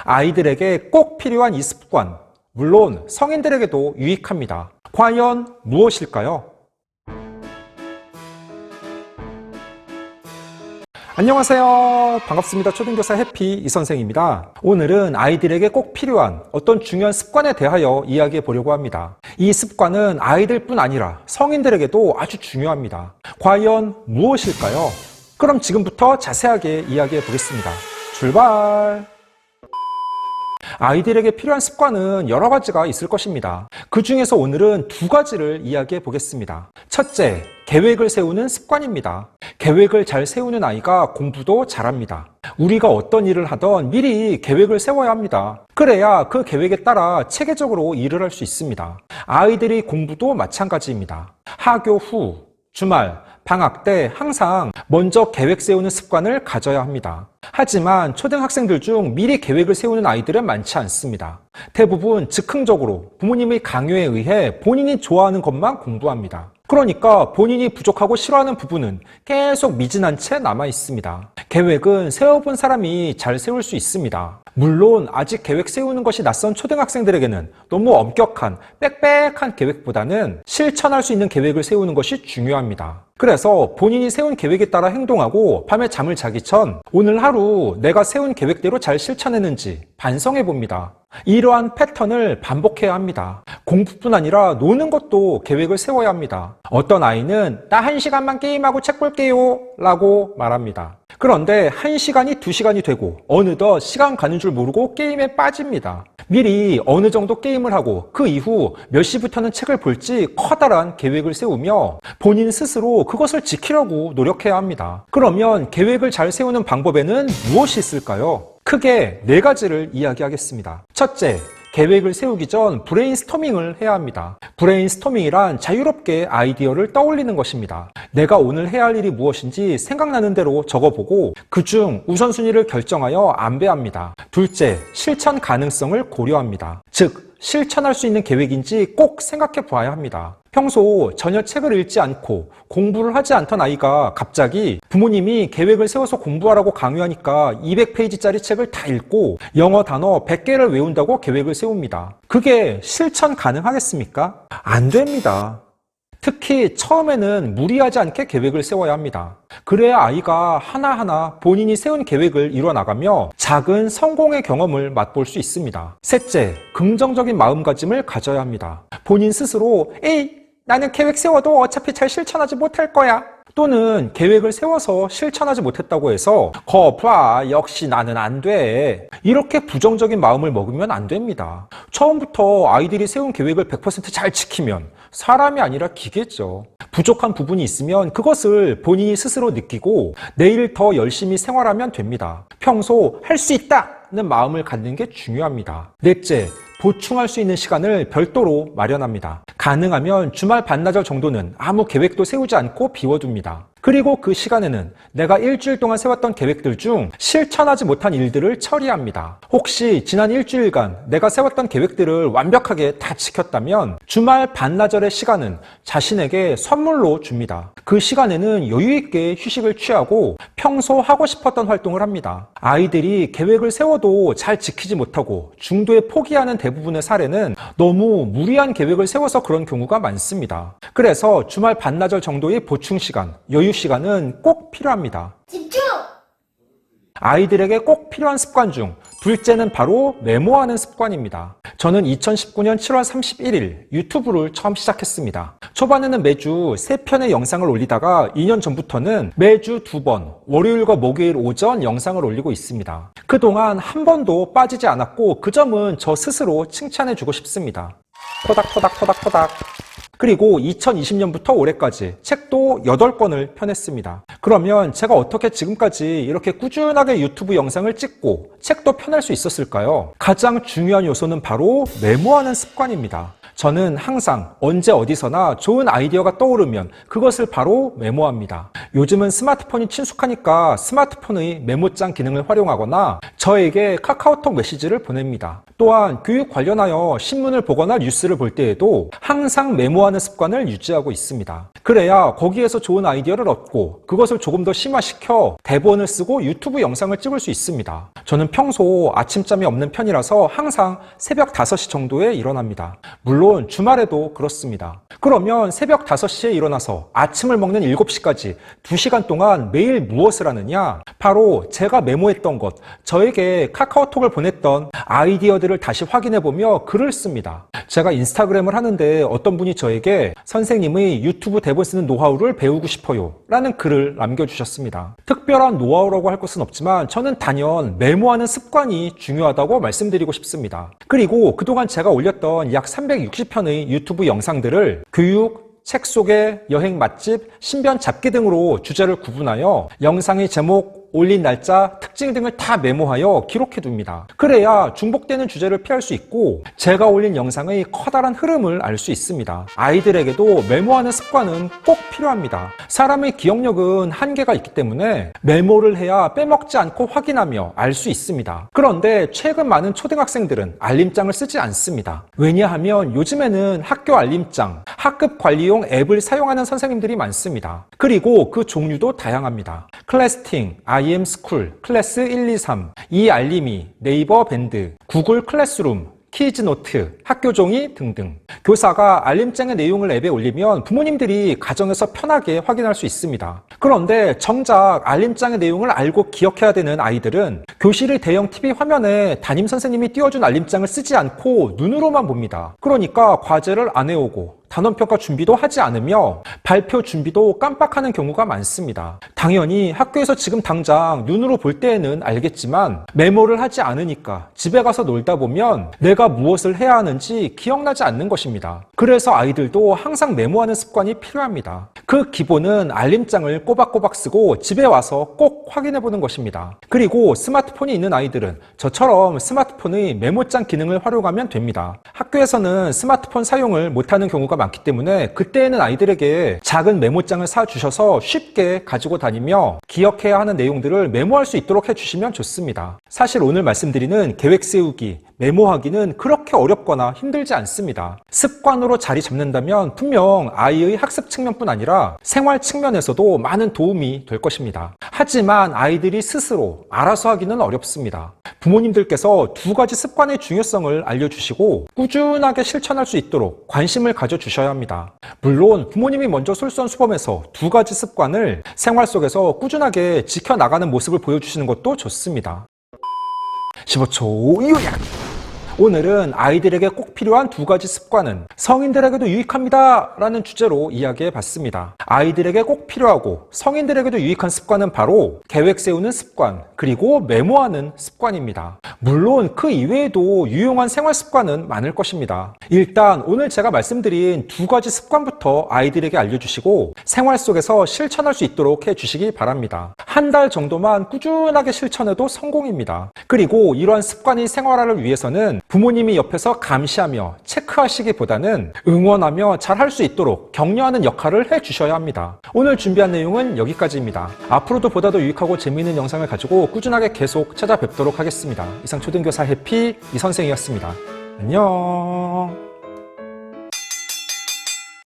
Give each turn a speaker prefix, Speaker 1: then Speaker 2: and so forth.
Speaker 1: 아이들에게 꼭 필요한 이 습관, 물론 성인들에게도 유익합니다. 과연 무엇일까요? 안녕하세요. 반갑습니다. 초등교사 해피 이선생입니다. 오늘은 아이들에게 꼭 필요한 어떤 중요한 습관에 대하여 이야기해 보려고 합니다. 이 습관은 아이들뿐 아니라 성인들에게도 아주 중요합니다. 과연 무엇일까요? 그럼 지금부터 자세하게 이야기해 보겠습니다. 출발! 아이들에게 필요한 습관은 여러 가지가 있을 것입니다. 그 중에서 오늘은 두 가지를 이야기해 보겠습니다. 첫째, 계획을 세우는 습관입니다. 계획을 잘 세우는 아이가 공부도 잘합니다. 우리가 어떤 일을 하던 미리 계획을 세워야 합니다. 그래야 그 계획에 따라 체계적으로 일을 할 수 있습니다. 아이들이 공부도 마찬가지입니다. 하교 후, 주말, 방학 때 항상 먼저 계획 세우는 습관을 가져야 합니다. 하지만 초등학생들 중 미리 계획을 세우는 아이들은 많지 않습니다. 대부분 즉흥적으로 부모님의 강요에 의해 본인이 좋아하는 것만 공부합니다. 그러니까 본인이 부족하고 싫어하는 부분은 계속 미진한 채 남아 있습니다. 계획은 세워본 사람이 잘 세울 수 있습니다. 물론 아직 계획 세우는 것이 낯선 초등학생들에게는 너무 엄격한 빽빽한 계획보다는 실천할 수 있는 계획을 세우는 것이 중요합니다. 그래서 본인이 세운 계획에 따라 행동하고 밤에 잠을 자기 전 오늘 하루 내가 세운 계획대로 잘 실천했는지 반성해 봅니다. 이러한 패턴을 반복해야 합니다. 공부뿐 아니라 노는 것도 계획을 세워야 합니다. 어떤 아이는 나 1시간만 게임하고 책 볼게요 라고 말합니다. 그런데 1시간이 2시간이 되고 어느덧 시간 가는 줄 모르고 게임에 빠집니다. 미리 어느 정도 게임을 하고 그 이후 몇 시부터는 책을 볼지 커다란 계획을 세우며 본인 스스로 그것을 지키려고 노력해야 합니다. 그러면 계획을 잘 세우는 방법에는 무엇이 있을까요? 크게 4가지를 이야기하겠습니다. 첫째, 계획을 세우기 전 브레인스토밍을 해야 합니다. 브레인스토밍이란 자유롭게 아이디어를 떠올리는 것입니다. 내가 오늘 해야 할 일이 무엇인지 생각나는 대로 적어보고 그중 우선순위를 결정하여 안배합니다. 둘째, 실천 가능성을 고려합니다. 즉, 실천할 수 있는 계획인지 꼭 생각해 보아야 합니다. 평소 전혀 책을 읽지 않고 공부를 하지 않던 아이가 갑자기 부모님이 계획을 세워서 공부하라고 강요하니까 200페이지짜리 책을 다 읽고 영어 단어 100개를 외운다고 계획을 세웁니다. 그게 실천 가능하겠습니까? 안 됩니다. 특히 처음에는 무리하지 않게 계획을 세워야 합니다. 그래야 아이가 하나하나 본인이 세운 계획을 이뤄나가며 작은 성공의 경험을 맛볼 수 있습니다. 셋째, 긍정적인 마음가짐을 가져야 합니다. 본인 스스로 에이, 나는 계획 세워도 어차피 잘 실천하지 못할 거야. 또는 계획을 세워서 실천하지 못했다고 해서 거봐, 역시 나는 안 돼. 이렇게 부정적인 마음을 먹으면 안 됩니다. 처음부터 아이들이 세운 계획을 100% 잘 지키면 사람이 아니라 기계죠. 부족한 부분이 있으면 그것을 본인이 스스로 느끼고 내일 더 열심히 생활하면 됩니다. 평소 할 수 있다는 마음을 갖는 게 중요합니다. 넷째, 보충할 수 있는 시간을 별도로 마련합니다. 가능하면 주말 반나절 정도는 아무 계획도 세우지 않고 비워둡니다. 그리고 그 시간에는 내가 일주일 동안 세웠던 계획들 중 실천하지 못한 일들을 처리합니다. 혹시 지난 일주일간 내가 세웠던 계획들을 완벽하게 다 지켰다면 주말 반나절의 시간은 자신에게 선물로 줍니다. 그 시간에는 여유 있게 휴식을 취하고 평소 하고 싶었던 활동을 합니다. 아이들이 계획을 세워도 잘 지키지 못하고 중도에 포기하는 대부분의 사례는 너무 무리한 계획을 세워서 그런 경우가 많습니다. 그래서 주말 반나절 정도의 보충 시간, 여유 시간은 꼭 필요합니다.
Speaker 2: 집중!
Speaker 1: 아이들에게 꼭 필요한 습관 중 둘째는 바로 메모하는 습관입니다. 저는 2019년 7월 31일 유튜브를 처음 시작했습니다. 초반에는 매주 3편의 영상을 올리다가 2년 전부터는 매주 2번, 월요일과 목요일 오전 영상을 올리고 있습니다. 그동안 한 번도 빠지지 않았고 그 점은 저 스스로 칭찬해주고 싶습니다. 토닥토닥토닥토닥. 그리고 2020년부터 올해까지 책도 8권을 펴냈습니다. 그러면 제가 어떻게 지금까지 이렇게 꾸준하게 유튜브 영상을 찍고 책도 펴낼 수 있었을까요? 가장 중요한 요소는 바로 메모하는 습관입니다. 저는 항상 언제 어디서나 좋은 아이디어가 떠오르면 그것을 바로 메모합니다. 요즘은 스마트폰이 친숙하니까 스마트폰의 메모장 기능을 활용하거나 저에게 카카오톡 메시지를 보냅니다. 또한 교육 관련하여 신문을 보거나 뉴스를 볼 때에도 항상 메모하는 습관을 유지하고 있습니다. 그래야 거기에서 좋은 아이디어를 얻고 그것을 그것을 조금 더 심화시켜 대본을 쓰고 유튜브 영상을 찍을 수 있습니다. 저는 평소 아침잠이 없는 편이라서 항상 새벽 5시 정도에 일어납니다. 물론 주말에도 그렇습니다. 그러면 새벽 5시에 일어나서 아침을 먹는 7시까지 2시간 동안 매일 무엇을 하느냐? 바로 제가 메모했던 것, 저에게 카카오톡을 보냈던 아이디어들을 다시 확인해보며 글을 씁니다. 제가 인스타그램을 하는데 어떤 분이 저에게 선생님의 유튜브 대본 쓰는 노하우를 배우고 싶어요 라는 글을 남겨주셨습니다. 특별한 노하우라고 할 것은 없지만 저는 단연 메모하는 습관이 중요하다고 말씀드리고 싶습니다. 그리고 그동안 제가 올렸던 약 360편의 유튜브 영상들을 교육, 책 소개, 여행 맛집, 신변 잡기 등으로 주제를 구분하여 영상의 제목, 올린 날짜, 특징 등을 다 메모하여 기록해둡니다. 그래야 중복되는 주제를 피할 수 있고 제가 올린 영상의 커다란 흐름을 알 수 있습니다. 아이들에게도 메모하는 습관은 꼭 필요합니다. 사람의 기억력은 한계가 있기 때문에 메모를 해야 빼먹지 않고 확인하며 알 수 있습니다. 그런데 최근 많은 초등학생들은 알림장을 쓰지 않습니다. 왜냐하면 요즘에는 학교 알림장, 학급 관리용 앱을 사용하는 선생님들이 많습니다. 그리고 그 종류도 다양합니다. 클래스팅, IM스쿨, 클래스 123, 이알림이, 네이버 밴드, 구글 클래스룸, 키즈노트, 학교종이 등등. 교사가 알림장의 내용을 앱에 올리면 부모님들이 가정에서 편하게 확인할 수 있습니다. 그런데 정작 알림장의 내용을 알고 기억해야 되는 아이들은 교실의 대형 TV 화면에 담임 선생님이 띄워준 알림장을 쓰지 않고 눈으로만 봅니다. 그러니까 과제를 안 해오고 단원평가 준비도 하지 않으며 발표 준비도 깜빡하는 경우가 많습니다. 당연히 학교에서 지금 당장 눈으로 볼 때에는 알겠지만 메모를 하지 않으니까 집에 가서 놀다 보면 내가 무엇을 해야 하는지 기억나지 않는 것입니다. 그래서 아이들도 항상 메모하는 습관이 필요합니다. 그 기본은 알림장을 꼬박꼬박 쓰고 집에 와서 꼭 확인해 보는 것입니다. 그리고 스마트폰이 있는 아이들은 저처럼 스마트폰의 메모장 기능을 활용하면 됩니다. 학교에서는 스마트폰 사용을 못하는 경우가 많기 때문에 그때에는 아이들에게 작은 메모장을 사주셔서 쉽게 가지고 다니며 기억해야 하는 내용들을 메모할 수 있도록 해주시면 좋습니다. 사실 오늘 말씀드리는 계획 세우기, 메모하기는 그렇게 어렵거나 힘들지 않습니다. 습관으로 자리 잡는다면 분명 아이의 학습 측면뿐 아니라 생활 측면에서도 많은 도움이 될 것입니다. 하지만 아이들이 스스로 알아서 하기는 어렵습니다. 부모님들께서 2가지 습관의 중요성을 알려주시고 꾸준하게 실천할 수 있도록 관심을 가져주셔야 합니다. 물론 부모님이 먼저 솔선수범해서 2가지 습관을 생활 속에서 꾸준하게 지켜나가는 모습을 보여주시는 것도 좋습니다. 15초 요약! 오늘은 아이들에게 꼭 필요한 2가지 습관은 성인들에게도 유익합니다 라는 주제로 이야기해 봤습니다. 아이들에게 꼭 필요하고 성인들에게도 유익한 습관은 바로 계획 세우는 습관, 그리고 메모하는 습관입니다. 물론 그 이외에도 유용한 생활 습관은 많을 것입니다. 일단 오늘 제가 말씀드린 2가지 습관부터 아이들에게 알려주시고 생활 속에서 실천할 수 있도록 해주시기 바랍니다. 한 달 정도만 꾸준하게 실천해도 성공입니다. 그리고 이러한 습관이 생활화를 위해서는 부모님이 옆에서 감시하며 체크하시기보다는 응원하며 잘할 수 있도록 격려하는 역할을 해주셔야 합니다. 오늘 준비한 내용은 여기까지입니다. 앞으로도 보다 더 유익하고 재미있는 영상을 가지고 꾸준하게 계속 찾아뵙도록 하겠습니다. 이상 초등교사 해피 이선생이었습니다. 안녕.